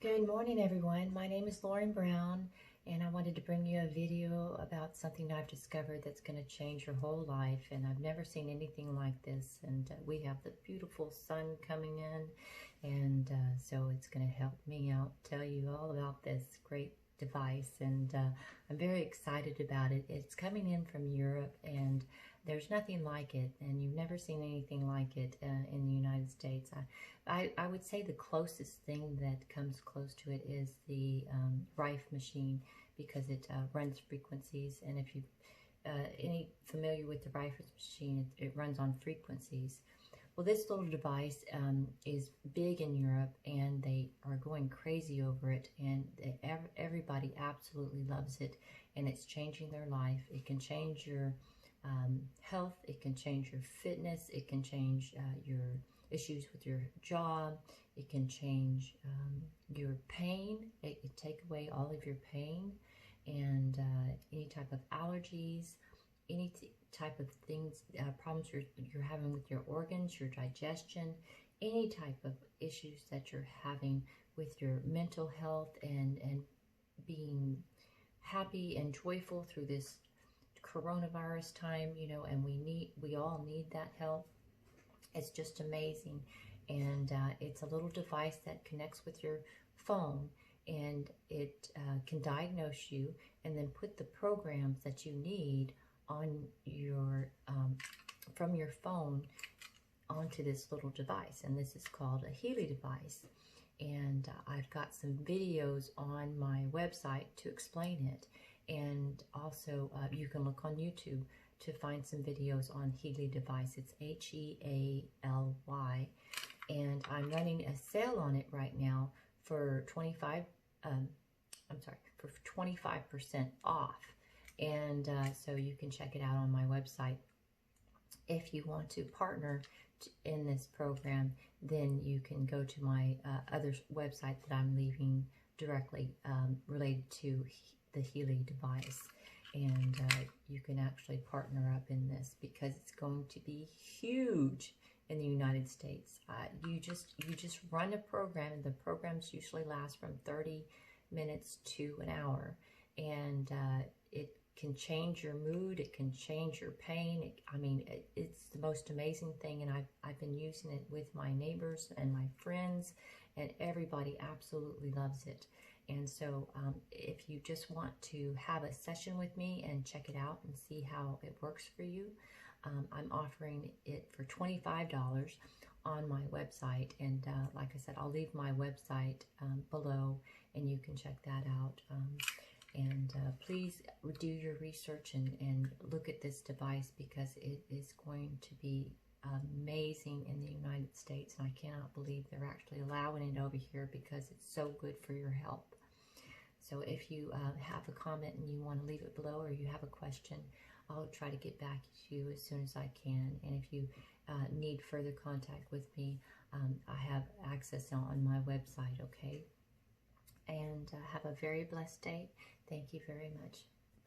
Good morning, everyone. My name is Lauren Brown, and I wanted to bring you a video about something I've discovered that's going to change your whole life. And I've never seen anything like this. And we have the beautiful sun coming in, and so it's going to help me out, tell you all about this great device. And I'm very excited about it. It's coming in from Europe, and there's nothing like it, and you've never seen anything like it in the United States. I would say the closest thing that comes close to it is the Rife machine, because it runs frequencies, and if you any familiar with the Rife machine, it runs on frequencies. Well, this little device is big in Europe, and they are going crazy over it, and everybody absolutely loves it, and it's changing their life. It can change your health, it can change your fitness, it can change your issues with your job, it can change your pain, it can take away all of your pain, and any type of allergies, any type of things, problems you're having with your organs, your digestion, any type of issues that you're having with your mental health, and being happy and joyful through this coronavirus time, you know, and we all need that help. It's just amazing. And it's a little device that connects with your phone, and it can diagnose you and then put the programs that you need on your from your phone onto this little device. And this is called a Healy device, and I've got some videos on my website to explain it. And also you can look on YouTube to find some videos on Healy device. It's Healy, and I'm running a sale on it right now for 25% off. And so you can check it out on my website. If you want to partner in this program, then you can go to my other website that I'm leaving directly related to the Healy device, and you can actually partner up in this, because it's going to be huge in the United States. You just run a program, and the programs usually last from 30 minutes to an hour, and it can change your mood, it can change your pain. It's the most amazing thing, and I've been using it with my neighbors and my friends, and everybody absolutely loves it. And so if you just want to have a session with me and check it out and see how it works for you, I'm offering it for $25 on my website. And like I said, I'll leave my website below, and you can check that out. Please do your research and look at this device, because it is going to be amazing in the United States, and I cannot believe they're actually allowing it over here, because it's so good for your health. So if you have a comment and you want to leave it below, or you have a question, I'll try to get back to you as soon as I can. And if you need further contact with me, I have access on my website, okay? And have a very blessed day. Thank you very much.